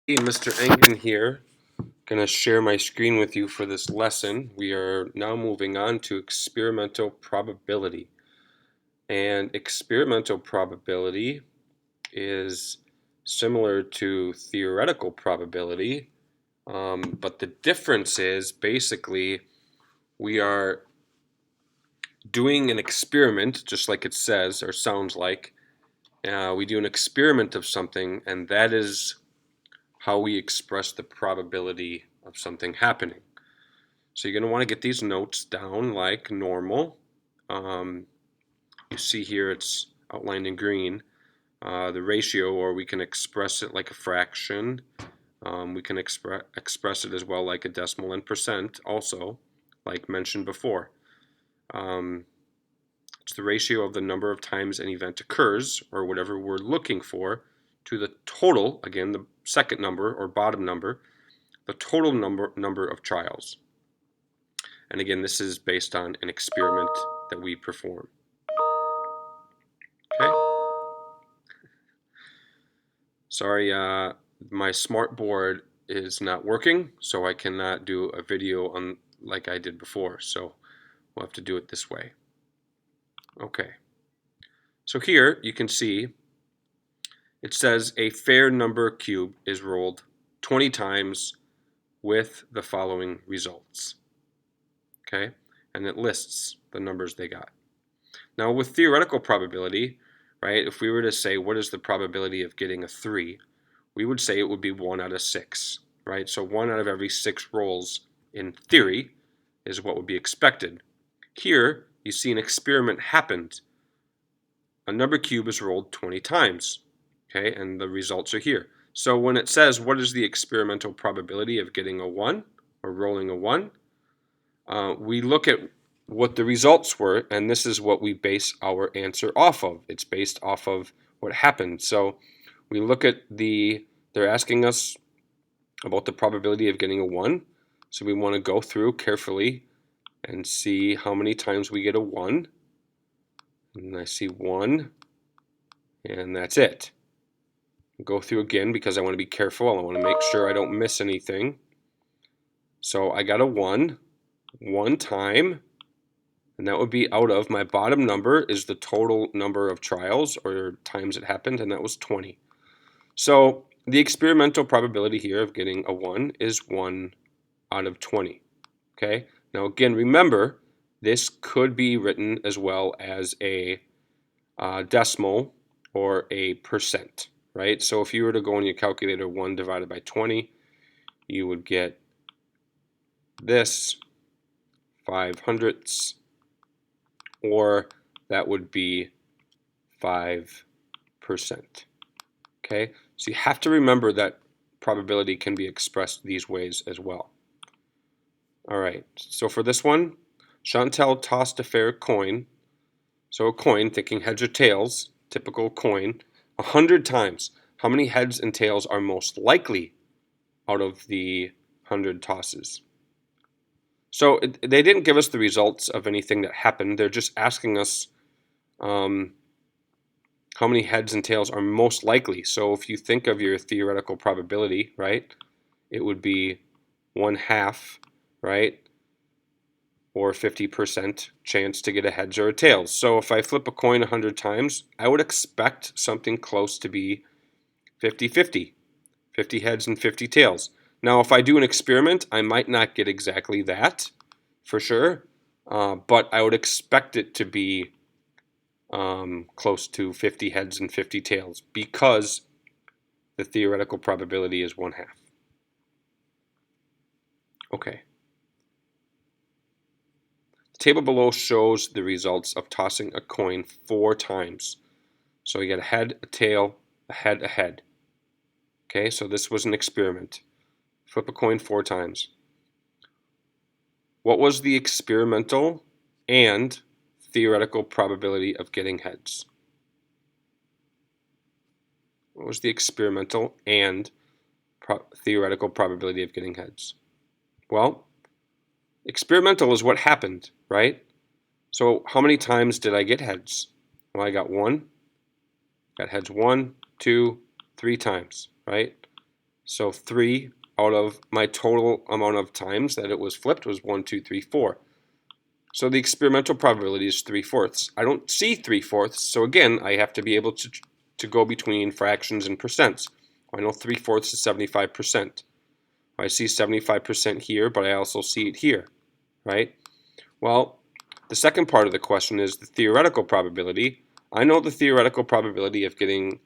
Hey, Mr. Engen here. Going to share my screen with you for this lesson. We are now moving on to experimental probability. And experimental probability is similar to theoretical probability, but the difference is basically we are doing an experiment, just like it says or sounds like. We do an experiment of something, and that is how we express the probability of something happening. So you're going to want to get these notes down like normal. You see here it's outlined in green. The ratio, or we can express it like a fraction. We can express it as well like a decimal and percent also, like mentioned before. It's the ratio of the number of times an event occurs, or whatever we're looking for, to the total, again, the second number or bottom number, the total number of trials. And again, this is based on an experiment that we perform. Okay. Sorry, my smart board is not working, so I cannot do a video on like I did before. So we'll have to do it this way. Okay. So here you can see it says a fair number cube is rolled 20 times with the following results. Okay, and it lists the numbers they got. Now with theoretical probability, right, if we were to say what is the probability of getting a 3, we would say it would be 1 out of 6, right? So 1 out of every 6 rolls in theory is what would be expected. Here, you see an experiment happened. A number cube is rolled 20 times, okay, and the results are here. So when it says what is the experimental probability of getting a 1 or rolling a 1, we look at what the results were, and this is what we base our answer off of. It's based off of what happened. So we look at they're asking us about the probability of getting a 1. So we want to go through carefully and see how many times we get a 1. And I see 1, and that's it. Go through again because I want to be careful. I want to make sure I don't miss anything. So I got a 1 time, and that would be out of my bottom number is the total number of trials or times it happened, and that was 20. So the experimental probability here of getting a 1 is 1 out of 20. Okay. Now again, remember this could be written as well as a decimal or a percent, right? So if you were to go on your calculator 1 divided by 20, you would get this 5/100ths, or that would be 5%. Okay, so you have to remember that probability can be expressed these ways as well. All right, so for this one, Chantel tossed a fair coin. So a coin, thinking heads or tails, typical coin, 100 times. How many heads and tails are most likely out of the 100 tosses? So they didn't give us the results of anything that happened. They're just asking us how many heads and tails are most likely. So if you think of your theoretical probability, right, it would be 1/2, right, or 50% chance to get a heads or a tails. So if I flip a coin 100 times, I would expect something close to be 50-50, 50 heads and 50 tails. Now, if I do an experiment, I might not get exactly that for sure, but I would expect it to be close to 50 heads and 50 tails because the theoretical probability is 1/2. Okay. The table below shows the results of tossing a coin 4 times. So you get a head, a tail, a head, a head. Okay, so this was an experiment. Flip a coin 4 times. What was the experimental and theoretical probability of getting heads? What was the experimental and theoretical probability of getting heads? Well, experimental is what happened, right? So how many times did I get heads? Well, I got 1. Got heads 1, 2, 3 times, right? So 3 out of my total amount of times that it was flipped was 1, 2, 3, 4. So the experimental probability is 3/4. I don't see 3/4, so again, I have to be able to go between fractions and percents. I know 3/4 is 75%. I see 75% here, but I also see it here, right? Well, the second part of the question is the theoretical probability. I know the theoretical probability of getting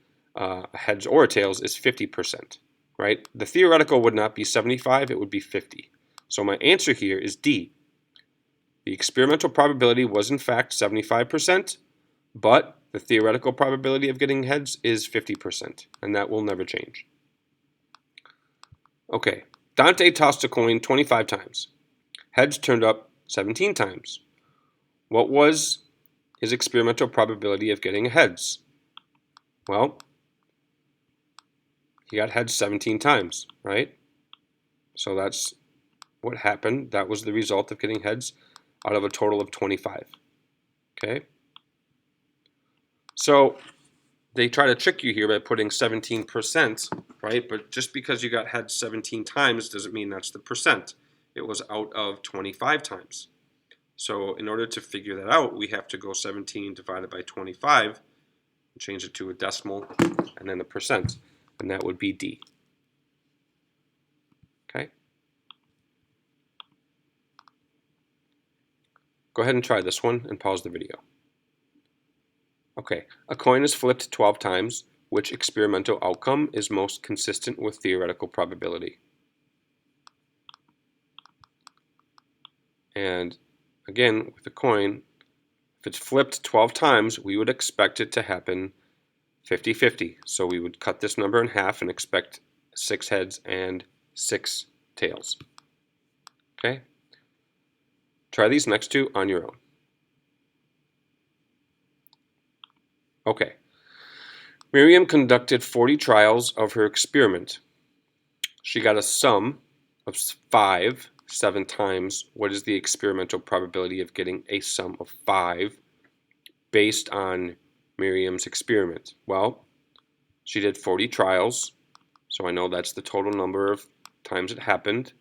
heads or tails is 50%, right? The theoretical would not be 75, it would be 50. So my answer here is D. The experimental probability was in fact 75%, but the theoretical probability of getting heads is 50%, and that will never change. Okay, Dante tossed a coin 25 times. Heads turned up 17 times. What was his experimental probability of getting heads? Well, he got heads 17 times, right? So that's what happened. That was the result of getting heads out of a total of 25. Okay? So they try to trick you here by putting 17%, right? But just because you got heads 17 times doesn't mean that's the percent. It was out of 25 times. So in order to figure that out, we have to go 17 divided by 25, change it to a decimal, and then a percent, and that would be D. Okay? Go ahead and try this one and pause the video. Okay, a coin is flipped 12 times. Which experimental outcome is most consistent with theoretical probability? And again, with a coin, if it's flipped 12 times, we would expect it to happen 50-50. So we would cut this number in half and expect 6 heads and 6 tails. Okay? Try these next two on your own. Okay. Miriam conducted 40 trials of her experiment. She got a sum of 5 7 times. What is the experimental probability of getting a sum of 5 based on Miriam's experiment? Well, she did 40 trials, so I know that's the total number of times it happened.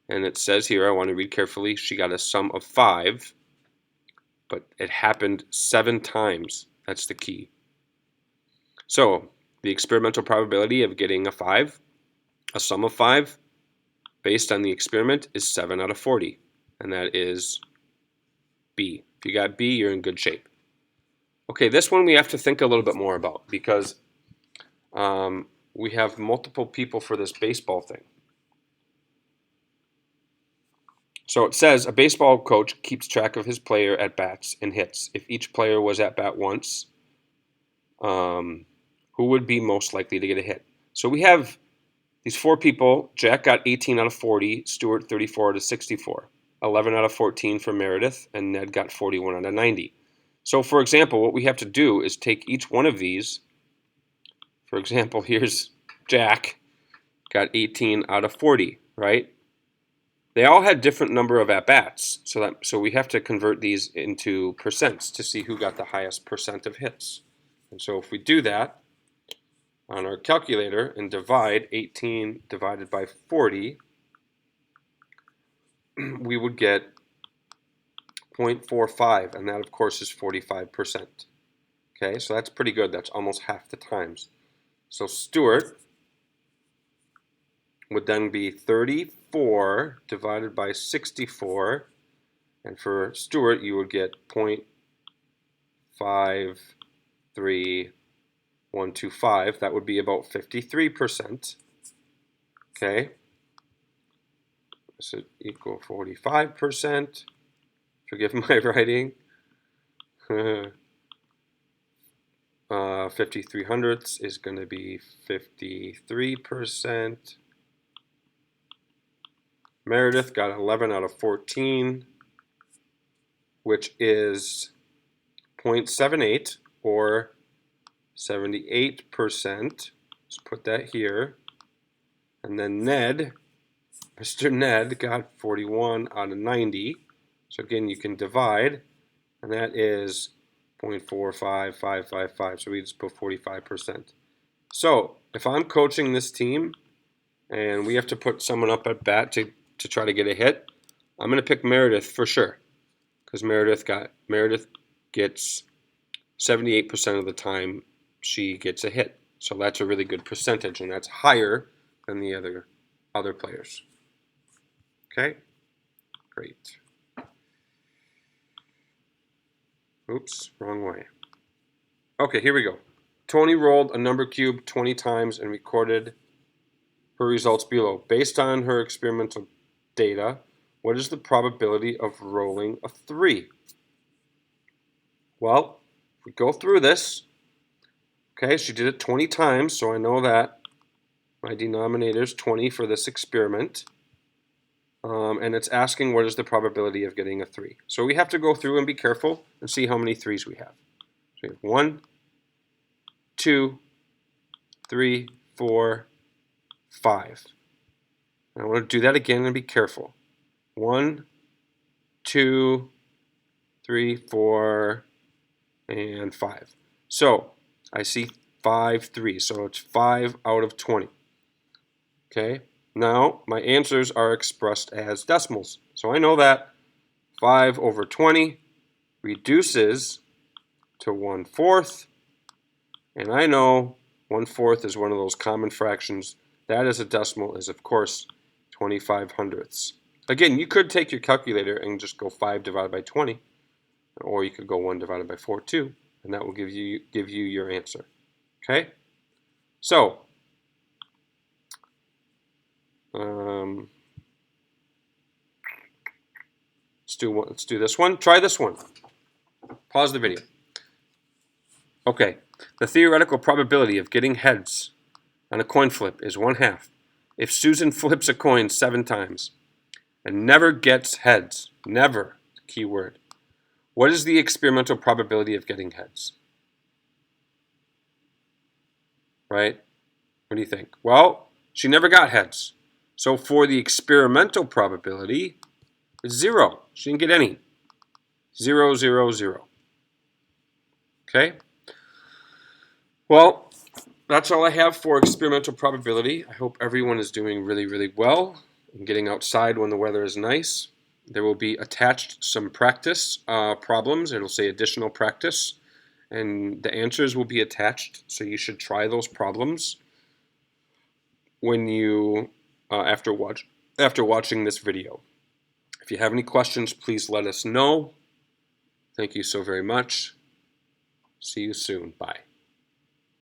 And it says here, I want to read carefully, she got a sum of 5, but it happened 7 times. That's the key. So the experimental probability of getting a 5, a sum of 5, based on the experiment is 7 out of 40, and that is B. If you got B, you're in good shape. Okay, this one we have to think a little bit more about because we have multiple people for this baseball thing. So it says a baseball coach keeps track of his player at bats and hits. If each player was at bat once, who would be most likely to get a hit? So we have these 4 people. Jack got 18 out of 40, Stuart 34 out of 64, 11 out of 14 for Meredith, and Ned got 41 out of 90. So for example, what we have to do is take each one of these. For example, here's Jack, got 18 out of 40, right? They all had different number of at-bats, so we have to convert these into percents to see who got the highest percent of hits. And so if we do that on our calculator and divide 18 divided by 40, we would get 0.45, and that of course is 45%. Okay, so that's pretty good. That's almost half the times. So Stuart would then be 34 divided by 64, and for Stuart you would get 0.53125. That would be about 53%. Okay, this would equal 45%. Forgive my writing. 53 hundredths is going to be 53%. Meredith got 11 out of 14, which is 0.78 or 78%. Let's put that here. And then Ned, Mr. Ned, got 41 out of 90. So again, you can divide, and that is 0.45555. So we just put 45%. So if I'm coaching this team, and we have to put someone up at bat to try to get a hit. I'm going to pick Meredith for sure, because Meredith gets 78% of the time she gets a hit. So that's a really good percentage, and that's higher than the other players. Okay, great. Oops, wrong way. Okay, here we go. Tony rolled a number cube 20 times and recorded her results below. Based on her experimental data, what is the probability of rolling a 3? Well, if we go through this, okay, she did it 20 times, so I know that my denominator is 20 for this experiment. And it's asking what is the probability of getting a 3. So we have to go through and be careful and see how many 3s we have. So we have 1, 2, 3, 4, 5. And I want to do that again and be careful. 1, 2, 3, 4, and 5. So I see 5 3s, so it's 5 out of 20. Okay, now my answers are expressed as decimals. So I know that 5 over 20 reduces to 1/4, and I know 1/4 is one of those common fractions. That is a decimal, is of course 25 hundredths. Again, you could take your calculator and just go 5 divided by 20, or you could go 1 divided by 4 too, and that will give you your answer. Okay, so let's do this one. Try this one. Pause the video. Okay, the theoretical probability of getting heads on a coin flip is 1/2. If Susan flips a coin 7 times and never gets heads, never, key word, what is the experimental probability of getting heads? Right? What do you think? Well, she never got heads. So for the experimental probability, it's 0. She didn't get any. 0, 0, 0. Okay? Well, that's all I have for experimental probability. I hope everyone is doing really, really well and getting outside when the weather is nice. There will be attached some practice problems. It'll say additional practice, and the answers will be attached, so you should try those problems when you after watching this video. If you have any questions, please let us know. Thank you so very much. See you soon. Bye.